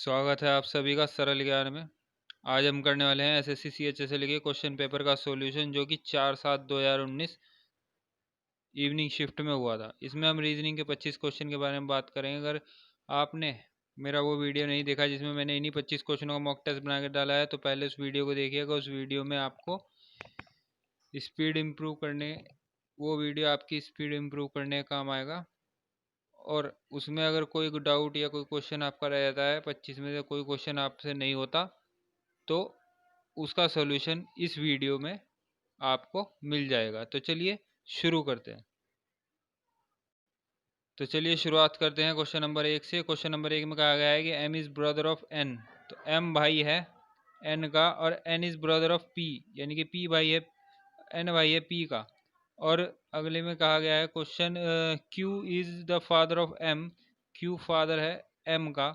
स्वागत है आप सभी का सरल ज्ञान में। आज हम करने वाले हैं एसएससी सीएचएसएल के क्वेश्चन पेपर का सॉल्यूशन जो कि 4/7/2019 इवनिंग शिफ्ट में हुआ था। इसमें हम रीजनिंग के 25 क्वेश्चन के बारे में बात करेंगे। अगर आपने मेरा वो वीडियो नहीं देखा जिसमें मैंने इन्हीं 25 क्वेश्चनों का मॉक टेस्ट बना के डाला है तो पहले उस वीडियो को देखिएगा। उस वीडियो में आपको स्पीड इम्प्रूव करने वो वीडियो आपकी स्पीड इम्प्रूव करने का काम आएगा। और उसमें अगर कोई डाउट या कोई क्वेश्चन आपका रह जाता है 25 में से कोई क्वेश्चन आपसे नहीं होता तो उसका सॉल्यूशन इस वीडियो में आपको मिल जाएगा। तो चलिए शुरू करते हैं। तो चलिए शुरुआत करते हैं क्वेश्चन नंबर 1 से। क्वेश्चन नंबर 1 में कहा गया है कि M is brother of N. तो एम भाई है एन का और N is brother of P, यानी कि पी भाई है एन भाई है पी का। और अगले में कहा गया है question Q is the father of M. Q father है एम का।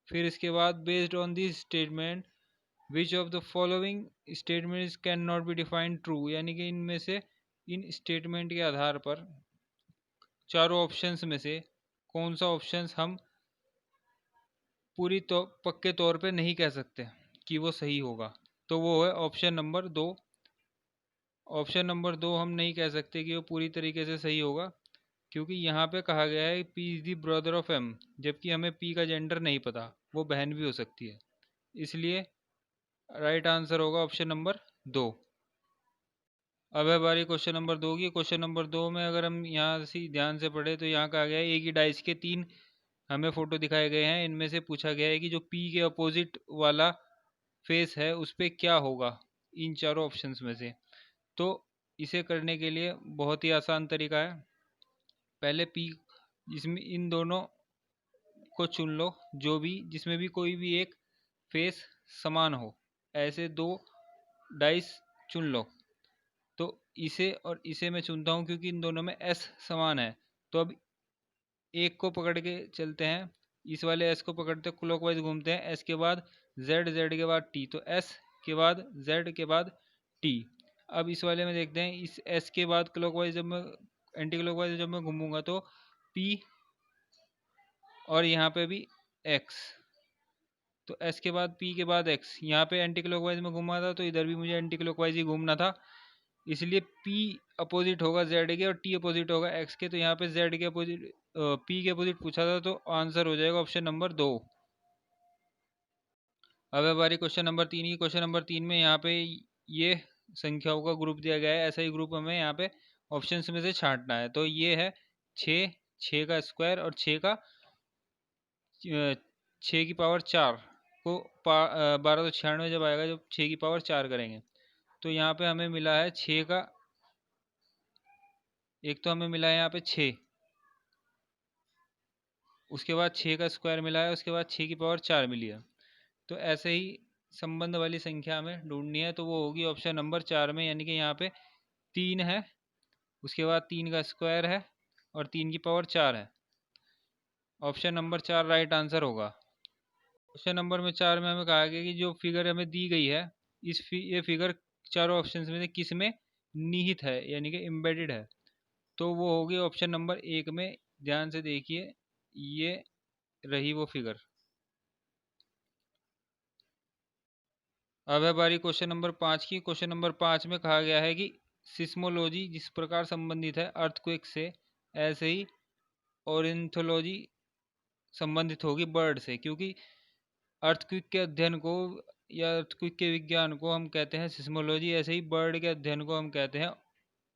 फिर इसके बाद based on this statement which of the following statements can not be defined true, यानी कि इनमें से इन स्टेटमेंट के आधार पर चारों ऑप्शंस में से कौन सा ऑप्शंस हम पूरी तो पक्के तौर पे नहीं कह सकते कि वो सही होगा। तो वो है ऑप्शन नंबर 2। ऑप्शन नंबर 2 हम नहीं कह सकते कि वो पूरी तरीके से सही होगा क्योंकि यहाँ पे कहा गया है P is the brother of M, जबकि हमें पी का जेंडर नहीं पता, वो बहन भी हो सकती है। इसलिए राइट आंसर होगा ऑप्शन नंबर 2। अब है बारी क्वेश्चन नंबर 2 की। क्वेश्चन नंबर 2 में अगर हम यहाँ से ध्यान से पढ़े तो यहाँ कहा गया है एक ही डाइस के 3 हमें फोटो दिखाए गए हैं। इनमें से पूछा गया है कि जो पी के अपोजिट वाला फेस है उस पर क्या होगा इन चारों ऑप्शंस में से। तो इसे करने के लिए बहुत ही आसान तरीका है। पहले पी इसमें इन दोनों को चुन लो, जो भी जिसमें भी कोई भी एक फेस समान हो, ऐसे 2 डाइस चुन लो। तो इसे और इसे मैं चुनता हूँ क्योंकि इन दोनों में एस समान है। तो अब एक को पकड़ के चलते हैं, इस वाले एस को पकड़ते क्लॉकवाइज घूमते हैं। एस के बाद जेड, जेड के बाद टी, तो एस के बाद जेड के बाद टी। अब इस वाले में देखते हैं, इस एस के बाद क्लॉकवाइज जब मैं एंटी क्लॉकवाइज जब मैं घूमूंगा तो पी और यहाँ पे भी एक्स। तो एस के बाद पी के बाद एक्स, यहाँ पे एंटी क्लॉकवाइज में घूमा था तो इधर भी मुझे एंटी क्लॉकवाइज ही घूमना था। इसलिए पी अपोजिट होगा जेड के और टी अपोजिट होगा एक्स के। तो यहाँ पे जेड के अपोजिट पी के अपोजिट पूछा था तो आंसर हो जाएगा ऑप्शन नंबर 2। अब है बारी क्वेश्चन नंबर 3 की। क्वेश्चन नंबर 3 में यहाँ पे ये संख्याओं का ग्रुप दिया गया है। ऐसा ही ग्रुप हमें यहाँ पे ऑप्शंस में से छांटना है। तो ये है 6, 6 का स्क्वायर और 6 का 6 की पावर 4 को 1296 जब आएगा जब 6 की पावर 4 करेंगे। तो यहाँ पे हमें मिला है 6 का, एक तो हमें मिला है यहाँ पे 6, उसके बाद 6 का स्क्वायर मिला है, उसके बाद 6 की पावर 4 मिली है। तो ऐसे ही संबंध वाली संख्या हमें ढूंढनी है तो वो होगी ऑप्शन नंबर 4 में, यानी कि यहाँ पे 3 है, उसके बाद 3 का स्क्वायर है और 3 की पावर 4 है। ऑप्शन नंबर 4 राइट आंसर होगा। क्वेश्चन नंबर में 4 में हमें कहा गया कि जो फिगर हमें दी गई है ये फिगर चारों ऑप्शंस में से किस में निहित है, यानी कि एम्बेडेड है। तो वो होगी ऑप्शन नंबर 1 में। ध्यान से देखिए, ये रही वो फिगर। अब है बारी क्वेश्चन नंबर 5 की। क्वेश्चन नंबर 5 में कहा गया है कि सिस्मोलॉजी जिस प्रकार संबंधित है अर्थक्वेक से, ऐसे ही ऑर्निथोलॉजी संबंधित होगी बर्ड से, क्योंकि अर्थक्वेक के अध्ययन को या अर्थक्वेक के विज्ञान को हम कहते हैं सिस्मोलॉजी, ऐसे ही बर्ड के अध्ययन को हम कहते हैं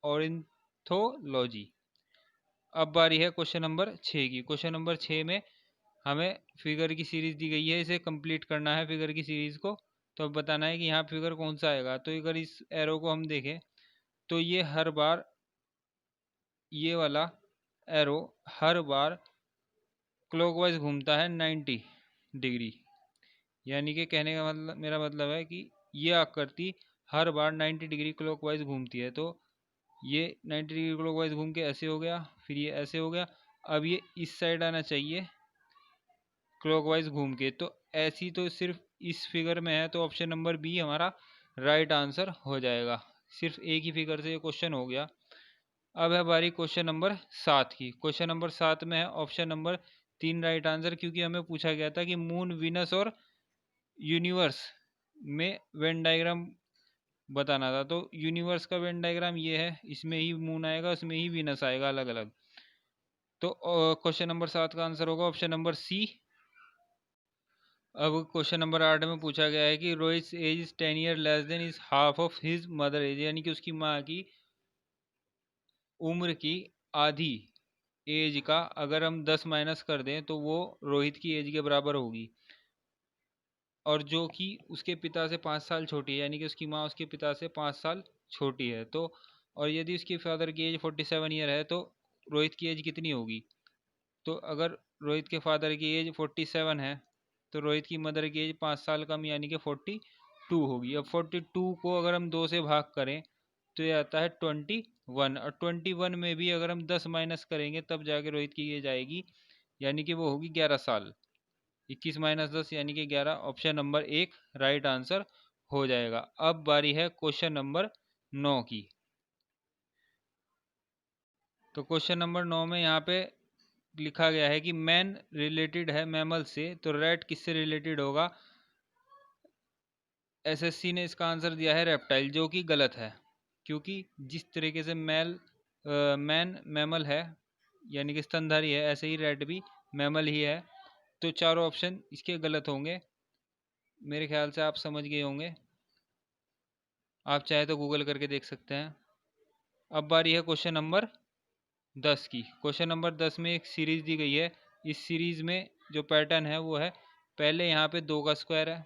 ऑर्निथोलॉजी। अब बारी है क्वेश्चन नंबर 6 की। क्वेश्चन नंबर 6 में हमें फिगर की सीरीज दी गई है, इसे कंप्लीट करना है फिगर की सीरीज को। तो अब बताना है कि यहाँ फिगर कौन सा आएगा। तो अगर इस एरो को हम देखें तो ये हर बार ये वाला एरो हर बार क्लॉकवाइज घूमता है 90 डिग्री, यानी कि कहने का मतलब मेरा मतलब है कि ये आकृति हर बार 90 डिग्री क्लॉकवाइज घूमती है। तो ये 90 डिग्री क्लॉकवाइज घूम के ऐसे हो गया, फिर ये ऐसे हो गया। अब ये इस साइड आना चाहिए क्लॉकवाइज घूम के। तो ऐसी तो सिर्फ इस फिगर में है, तो ऑप्शन नंबर बी हमारा राइट आंसर हो जाएगा। सिर्फ एक ही फिगर से ये क्वेश्चन हो गया। अब है बारी क्वेश्चन नंबर 7 की। क्वेश्चन नंबर 7 में है ऑप्शन नंबर 3 राइट आंसर, क्योंकि हमें पूछा गया था कि मून, वीनस और यूनिवर्स में वेन डायग्राम बताना था। तो यूनिवर्स का वेन डायग्राम ये है, इसमें ही मून आएगा, उसमें ही वीनस आएगा अलग अलग। तो क्वेश्चन नंबर 7 का आंसर होगा ऑप्शन नंबर सी। अब क्वेश्चन नंबर 8 में पूछा गया है कि Rohit age is 10 year less than is half of his mother age, यानी कि उसकी माँ की उम्र की आधी एज का अगर हम 10 माइनस कर दें तो वो रोहित की एज के बराबर होगी, और जो कि उसके पिता से 5 साल छोटी है, यानी कि उसकी माँ उसके पिता से 5 साल छोटी है। तो और यदि उसकी फादर की एज 47 ईयर है तो रोहित की एज कितनी होगी? तो अगर रोहित के फादर की एज 47 है तो रोहित की मदर की एज 5 साल कम, यानी कि 42 होगी। अब 42 को अगर हम 2 से भाग करें तो ये आता है 21, और 21 में भी अगर हम 10 माइनस करेंगे तब जाके रोहित की एज आएगी, यानी कि वो होगी 11 साल। 21 माइनस 10 यानी कि 11, ऑप्शन नंबर 1 राइट आंसर हो जाएगा। अब बारी है क्वेश्चन नंबर 9 की। तो क्वेश्चन नंबर 9 में यहाँ पे लिखा गया है कि मैन रिलेटेड है मैमल से, तो रैट किससे रिलेटेड होगा? एसएससी ने इसका आंसर दिया है रेप्टाइल, जो कि गलत है, क्योंकि जिस तरीके से मैन मैमल है यानी कि स्तनधारी है, ऐसे ही रैट भी मैमल ही है। तो चारों ऑप्शन इसके गलत होंगे। मेरे ख्याल से आप समझ गए होंगे, आप चाहे तो गूगल करके देख सकते हैं। अब बारी है क्वेश्चन नंबर 10 की। क्वेश्चन नंबर 10 में एक सीरीज दी गई है। इस सीरीज में जो पैटर्न है वो है, पहले यहाँ पे 2 का स्क्वायर है,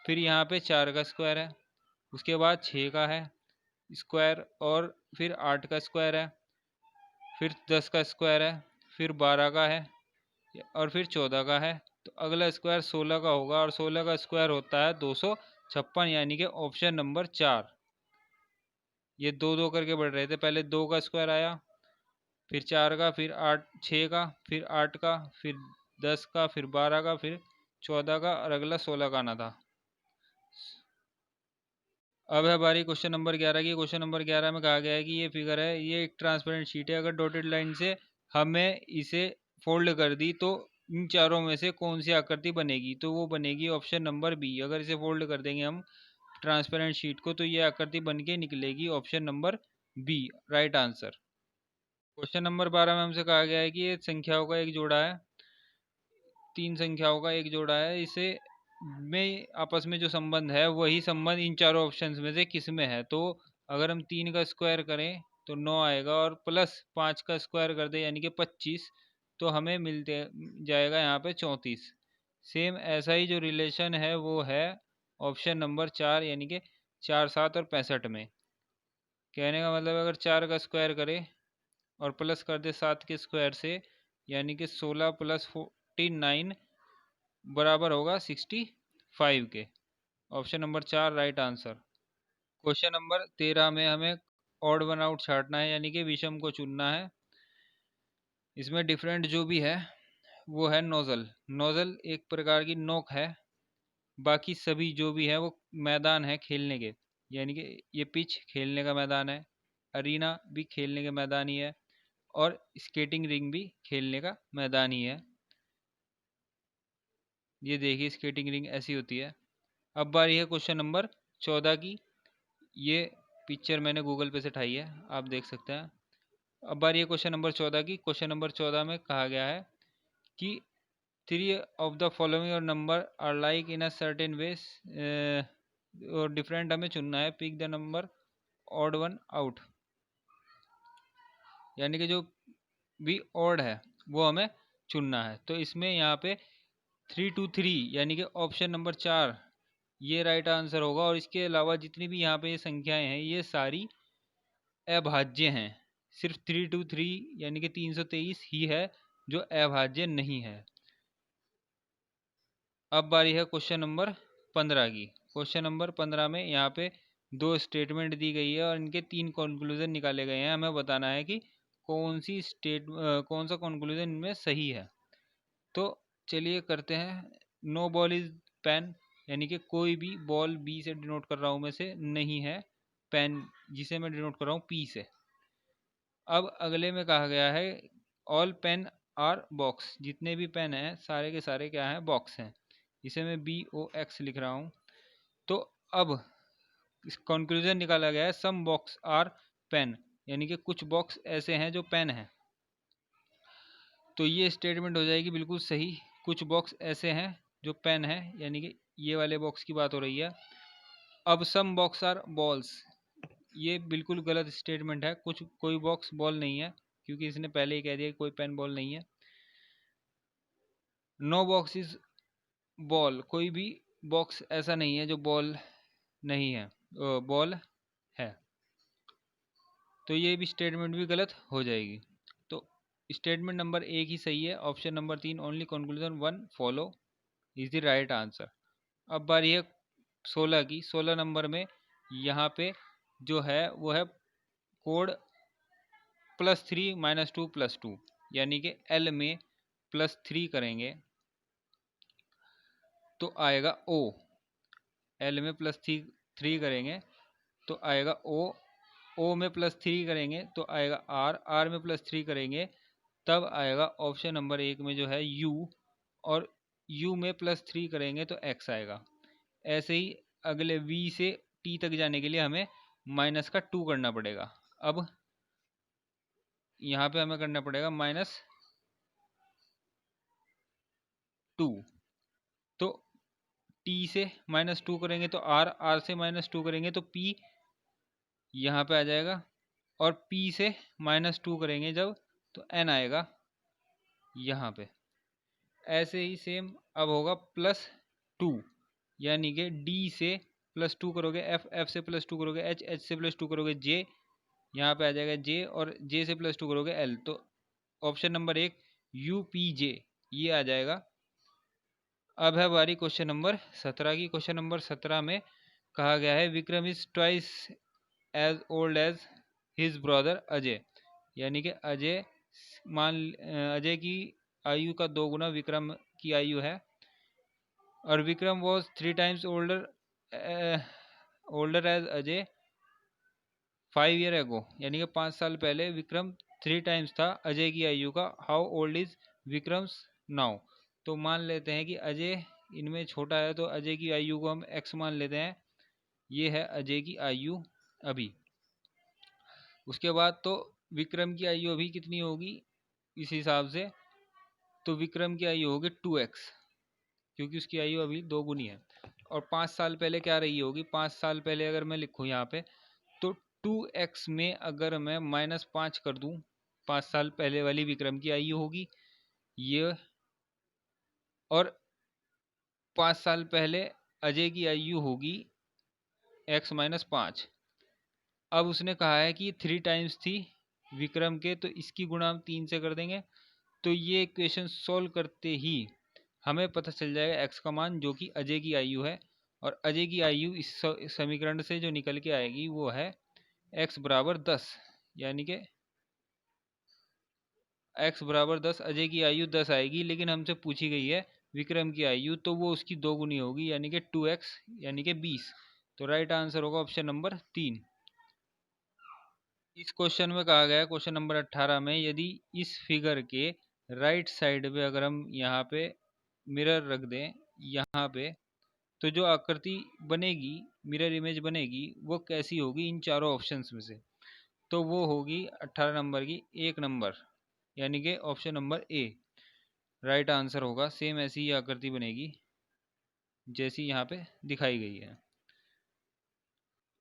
फिर यहाँ पे 4 का स्क्वायर है, उसके बाद 6 का है स्क्वायर, और फिर 8 का स्क्वायर है, फिर 10 का स्क्वायर है, फिर 12 का है, और फिर 14 का है। तो अगला स्क्वायर 16 का होगा, और 16 का स्क्वायर होता है 256, यानी कि ऑप्शन नंबर 4। ये दो दो करके बढ़ रहे थे, पहले 2 का स्क्वायर आया, फिर 4 का, फिर 8, 6 का, फिर 8 का, फिर 10 का, फिर 12 का, फिर 14 का, और अगला 16 का आना था। अब है बारी क्वेश्चन नंबर 11 की। क्वेश्चन नंबर 11 में कहा गया है कि ये फिगर है, ये एक ट्रांसपेरेंट शीट है, अगर डॉटेड लाइन से हमें इसे फोल्ड कर दी तो इन चारों में से कौन सी आकृति बनेगी? तो वो बनेगी ऑप्शन नंबर बी। अगर इसे फोल्ड कर देंगे हम ट्रांसपेरेंट शीट को तो ये आकृति बन के निकलेगी, option number B right answer. Question number 12 में हमसे कहा गया है कि ये संख्याओं का एक जोड़ा है, 3 संख्याओं का एक जोड़ा है, इसे में आपस में जो संबंध है वही संबंध इन चारों ऑप्शंस में से किस में है? तो अगर हम 3 का स्क्वायर करें तो 9 आएगा, और प्लस 5 का स्क्वायर कर दे यानी कि 25, तो हमें मिलते जाएगा यहाँ पे 34। सेम ऐसा ही जो रिलेशन है वो है ऑप्शन नंबर 4, यानी कि 4, 7 और 65 में। कहने का मतलब अगर 4 का स्क्वायर करे और प्लस कर दे 7 के स्क्वायर से, यानी कि 16 प्लस 49 बराबर होगा 65 के। Option number 4 right answer. Question number 13 में हमें ऑड वन आउट छांटना है, यानी कि विषम को चुनना है। इसमें डिफरेंट जो भी है वो है नोजल। नोजल एक प्रकार की नोक है, बाकी सभी जो भी है वो मैदान है खेलने के, यानी कि ये पिच खेलने का मैदान है, अरीना भी खेलने का मैदान ही है, और स्केटिंग रिंग भी खेलने का मैदान ही है। ये देखिए स्केटिंग रिंग ऐसी होती है। अब बारी है क्वेश्चन नंबर 14 की। ये पिक्चर मैंने गूगल पे से उठाई है, आप देख सकते हैं। अब बारी है क्वेश्चन नंबर 14 की। क्वेश्चन नंबर 14 में कहा गया है कि 3 ऑफ द फॉलोइंग और number are like in a certain ways, और डिफरेंट हमें चुनना है। Pick the number odd one out, यानी कि जो भी ऑड है वो हमें चुनना है। तो इसमें यहाँ पे 3 2 3 यानी कि ऑप्शन नंबर 4 ये राइट आंसर होगा, और इसके अलावा जितनी भी यहाँ पे ये संख्याएं हैं ये सारी अभाज्य हैं। सिर्फ 3 2 3 यानी कि 323 ही है जो अभाज्य नहीं है। अब बारी है क्वेश्चन नंबर 15 की। क्वेश्चन नंबर 15 में यहाँ पे 2 स्टेटमेंट दी गई है और इनके 3 कंक्लूजन निकाले गए हैं। हमें बताना है कि कौन सा कंक्लूजन इनमें सही है। तो चलिए करते हैं। नो बॉल इज पेन, यानी कि कोई भी बॉल बी से डिनोट कर रहा हूँ मैं से नहीं है पेन, जिसे मैं डिनोट कर रहा हूँ पी से। अब अगले में कहा गया है ऑल पेन आर बॉक्स, जितने भी पेन हैं सारे के सारे क्या हैं, बॉक्स हैं। इसे मैं BOX लिख रहा हूँ। तो अब इस कंक्लूजन निकाला गया है सम बॉक्स आर पेन, यानी कि कुछ बॉक्स ऐसे हैं जो पेन हैं। तो ये स्टेटमेंट हो जाएगी बिल्कुल सही, कुछ बॉक्स ऐसे हैं जो पेन है, यानी कि ये वाले बॉक्स की बात हो रही है। अब सम बॉक्स आर बॉल्स, ये बिल्कुल गलत स्टेटमेंट है, कोई बॉक्स बॉल नहीं है, क्योंकि इसने पहले ही कह दिया कि कोई पेन बॉल नहीं है। नो बॉक्स इज बॉल, कोई भी बॉक्स ऐसा नहीं है जो बॉल नहीं है, बॉल है। तो ये भी स्टेटमेंट भी गलत हो जाएगी। तो स्टेटमेंट नंबर 1 ही सही है, option number 3 only conclusion 1 follow is the right answer. अब बारी है 16 की। 16 नंबर में यहाँ पे जो है वो है कोड +3 -2 +2, यानी कि L में +3 करेंगे तो आएगा O। L में +3 करेंगे तो आएगा O। O में +3 करेंगे तो आएगा R। R में +3 करेंगे तब आएगा ऑप्शन नंबर 1 में जो है U। और U में +3 करेंगे तो X आएगा। ऐसे ही अगले V से T तक जाने के लिए हमें -2 करना पड़ेगा। अब यहाँ पे हमें करना पड़ेगा -2। तो T से -2 करेंगे तो R, R से -2 करेंगे तो P यहाँ पे आ जाएगा, और P से -2 करेंगे जब तो N आएगा यहाँ पे। ऐसे ही सेम अब होगा +2, यानी कि D से +2 करोगे F, F से +2 करोगे H, H से +2 करोगे J, यहाँ पे आ जाएगा J, और J से +2 करोगे L। तो ऑप्शन नंबर 1 UPJ ये आ जाएगा। अब है बारी क्वेश्चन नंबर 17 की। क्वेश्चन नंबर 17 में कहा गया है Vikram is twice as old as his brother Ajay, यानी कि अजय की आयु का 2 गुना विक्रम की आयु है। और Vikram was 3 times older age Ajay 5 year ago, यानी कि 5 साल पहले विक्रम 3 टाइम्स था अजय की आयु का। How old is Vikram's now. तो मान लेते हैं कि अजय इनमें छोटा है, तो अजय की आयु को हम x मान लेते हैं। ये है अजय की आयु अभी। उसके बाद तो विक्रम की आयु अभी कितनी होगी इस हिसाब से, तो विक्रम की आयु होगी 2x, क्योंकि उसकी आयु अभी 2 गुनी है। और 5 साल पहले क्या रही होगी, 5 साल पहले अगर मैं लिखूँ यहाँ पे तो 2x में अगर मैं -5 कर दूँ, 5 साल पहले वाली विक्रम की आयु होगी ये, और 5 साल पहले अजय की आयु होगी x - 5। अब उसने कहा है कि 3 टाइम्स थी विक्रम के, तो इसकी गुणा हम 3 से कर देंगे। तो ये इक्वेशन सॉल्व करते ही हमें पता चल जाएगा x का मान, जो कि अजय की आयु है। और अजय की आयु इस समीकरण से जो निकल के आएगी वो है x बराबर 10, यानी कि x बराबर 10, अजय की आयु 10 आएगी। लेकिन हमसे पूछी गई है विक्रम की आयु, तो वो उसकी 2 गुनी होगी, यानी कि 2x, यानी कि 20। तो राइट आंसर होगा ऑप्शन नंबर 3। इस क्वेश्चन में कहा गया है क्वेश्चन नंबर 18 में, यदि इस फिगर के राइट साइड पे अगर हम यहाँ पे मिरर रख दें यहाँ पे, तो जो आकृति बनेगी, मिरर इमेज बनेगी, वो कैसी होगी इन चारों ऑप्शंस में से। तो वो होगी 18 नंबर की 1 नंबर, यानी कि option number A right answer होगा। सेम ऐसी ही आकृति बनेगी जैसी यहाँ पे दिखाई गई है।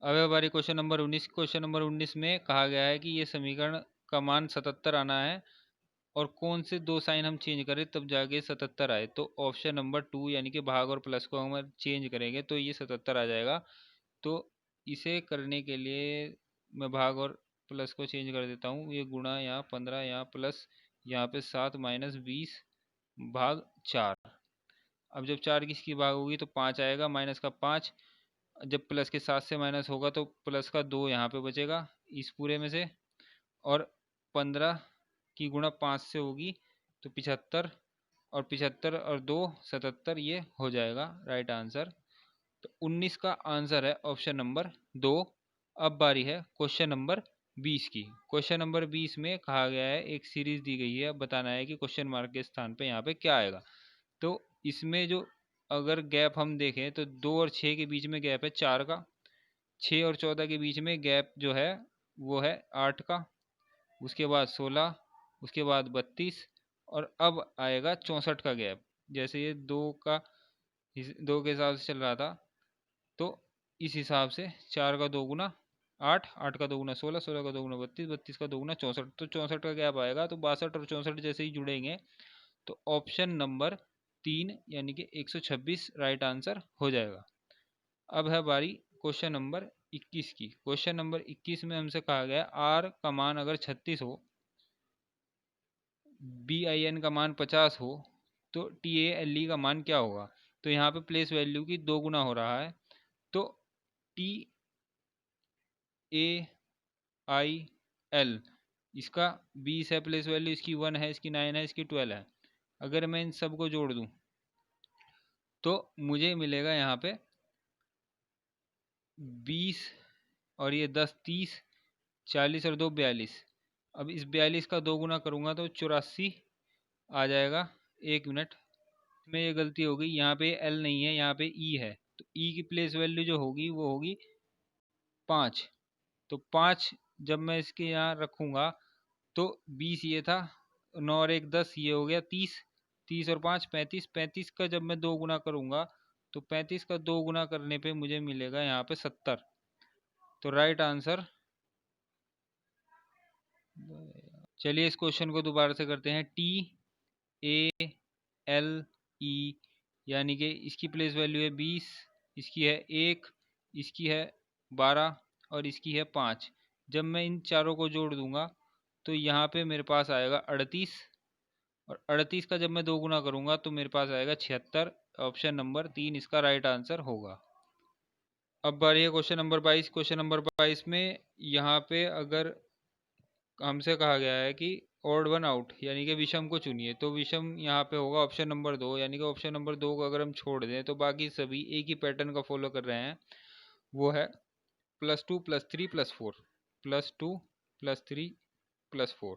अब हमारे क्वेश्चन नंबर 19। क्वेश्चन नंबर 19 में कहा गया है कि ये समीकरण का मान 77 आना है, और कौन से 2 साइन हम चेंज करें तब जाके 77 आए। तो ऑप्शन नंबर 2, यानी कि भाग और प्लस को हम चेंज करेंगे तो ये 77 आ जाएगा। तो इसे करने के लिए मैं भाग और प्लस को चेंज कर देता हूँ। ये गुणा यहाँ 15, यहाँ प्लस, यहाँ पे 7 - 20 भाग 4। अब जब 4 किसकी भाग होगी तो 5 आएगा, माइनस का 5। जब प्लस के 7 से माइनस होगा तो प्लस का 2 यहाँ पे बचेगा इस पूरे में से। और 15 की गुणा 5 से होगी तो 75, और 75 और 2 77, ये हो जाएगा राइट आंसर। तो 19 का आंसर है ऑप्शन नंबर 2। अब बारी है क्वेश्चन नंबर 20 की। क्वेश्चन नंबर 20 में कहा गया है, एक सीरीज दी गई है, अब बताना है कि क्वेश्चन मार्क के स्थान पे यहाँ पे क्या आएगा। तो इसमें जो अगर गैप हम देखें तो 2 और 6 के बीच में गैप है 4 का, 6 और 14 के बीच में गैप जो है वो है 8 का, उसके बाद 16, उसके बाद 32 और अब आएगा 64 का गैप। जैसे ये 2 के हिसाब से चल रहा था, तो इस हिसाब से 4 का 2 गुना 8, 8 का 2 गुना 16, 16 का 2 गुना 32, 32 का 2 गुना 64, तो 64 का गैप आएगा। तो 62 और 64 जैसे ही जुड़ेंगे तो ऑप्शन नंबर 3 यानी कि 126 राइट आंसर हो जाएगा। अब है बारी क्वेश्चन नंबर 21 की। क्वेश्चन नंबर 21 में हमसे कहा गया आर का मान अगर 36 हो, BIN का मान 50 हो, तो TALE का मान क्या होगा। तो यहाँ पे प्लेस वैल्यू की 2 गुना हो रहा है, तो TAIL इसका 20 है प्लेस वैल्यू, इसकी 1 है, इसकी 9 है, इसकी 12 है। अगर मैं इन सब को जोड़ दूं तो मुझे मिलेगा यहाँ पे 20 और ये 10 30, 40 और 2 42। अब इस 42 का 2 गुना करूँगा तो 84 आ जाएगा। 1 मिनट में ये गलती होगी, यहाँ पे L नहीं है, यहाँ पे E है, तो E की प्लेस वैल्यू जो होगी वो होगी 5। तो 5 जब मैं इसके यहाँ रखूँगा तो 20 ये था, 9 और 1 10, ये हो गया 30, 30 और 5 35, 35 का जब मैं 2 गुना करूँगा तो 35 का 2 गुना करने पे मुझे मिलेगा यहाँ पे 70। तो राइट आंसर, चलिए इस क्वेश्चन को दोबारा से करते हैं। TALE यानी कि इसकी प्लेस वैल्यू है 20, इसकी है 1, इसकी है 12 और इसकी है 5। जब मैं इन चारों को जोड़ दूंगा तो यहाँ पे मेरे पास आएगा 38, और 38 का जब मैं 2 गुना करूँगा तो मेरे पास आएगा 76। ऑप्शन नंबर 3 इसका राइट आंसर होगा। अब बारी है क्वेश्चन नंबर 22। क्वेश्चन नंबर 22 में यहाँ पे अगर हमसे कहा गया है कि ऑड वन आउट यानी कि विषम को चुनिए, तो विषम यहाँ पे होगा ऑप्शन नंबर 2, यानी कि ऑप्शन नंबर 2 को अगर हम छोड़ दें तो बाकी सभी एक ही पैटर्न का फॉलो कर रहे हैं। वो है +2 +3 +4, +2 +3 +4,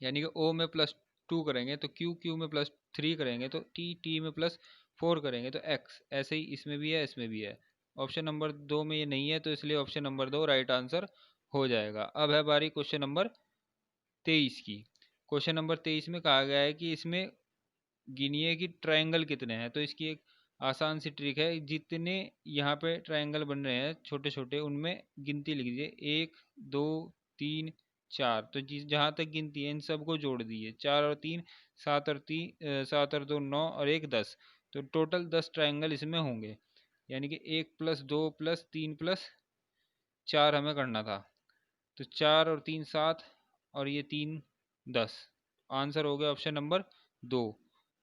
यानी कि O में +2 करेंगे तो Q में +3 करेंगे तो T में +4 करेंगे तो X। ऐसे ही इसमें भी है, इसमें भी है। ऑप्शन नंबर 2 में ये नहीं है, तो इसलिए ऑप्शन नंबर 2 राइट आंसर हो जाएगा। अब है बारी क्वेश्चन नंबर 23 की। क्वेश्चन नंबर 23 में कहा गया है कि इसमें गिनिए कि ट्रायंगल कितने हैं। तो इसकी एक आसान सी ट्रिक है, जितने यहाँ पे ट्रायंगल बन रहे हैं छोटे छोटे, उनमें गिनती लिख दीजिए 1 2 3 4। तो जिस जहाँ तक गिनती है इन सबको जोड़ दीजिए, 4 और 3 7 और 2 9 और 1 10। तो टोटल 10 ट्रायंगल इसमें होंगे, यानी कि 1 + 2 + 3 + 4 हमें करना था। तो 4 और 3 7 और ये 3 10। आंसर हो गया ऑप्शन नंबर 2।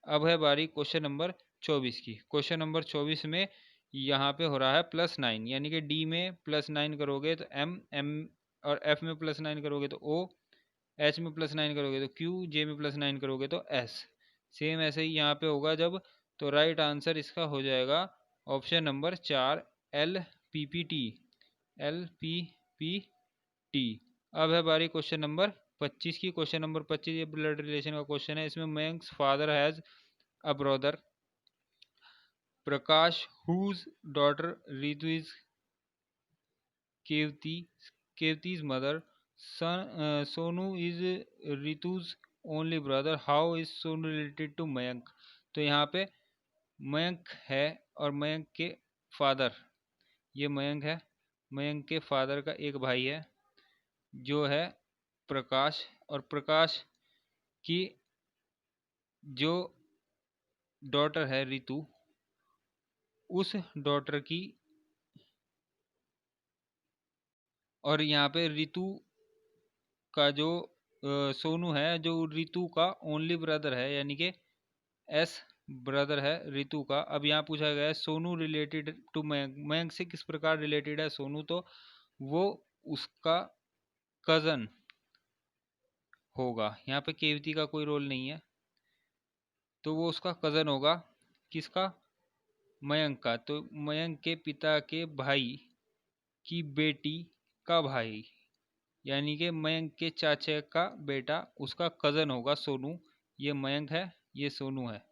अब है बारी क्वेश्चन नंबर 24 की। क्वेश्चन नंबर 24 में यहाँ पे हो रहा है +9, यानी कि D में +9 करोगे तो M और F में +9 करोगे तो O, H में +9 करोगे तो Q, J में +9 करोगे तो S। सेम ऐसे ही यहाँ पे होगा जब, तो राइट आंसर इसका हो जाएगा ऑप्शन नंबर 4 LPPT, LPPT। अब है बारी क्वेश्चन नंबर 25 की। क्वेश्चन नंबर 25 ये ब्लड रिलेशन का क्वेश्चन है। इसमें Mayank's father has a brother Prakash whose daughter Ritu is Kevati, Kevati's mother. Sonu is Ritu's only brother. How is Sonu related to Mayank. तो यहाँ पे मयंक है और मयंक के फादर, ये मयंक है, मयंक के फादर का एक भाई है जो है प्रकाश, और प्रकाश की जो डॉटर है रितु, उस डॉटर की, और यहाँ पे रितु का जो सोनू है जो रितु का ओनली ब्रदर है, यानी कि एस ब्रदर है रितु का। अब यहाँ पूछा गया है सोनू रिलेटेड टू मयंक, मयंक से किस प्रकार रिलेटेड है सोनू, तो वो उसका कजन होगा। यहाँ पे केवती का कोई रोल नहीं है, तो वो उसका कजन होगा। किसका, मयंक का। तो मयंक के पिता के भाई की बेटी का भाई, यानी कि मयंक के चाचा का बेटा उसका कज़न होगा सोनू। ये मयंक है, ये सोनू है।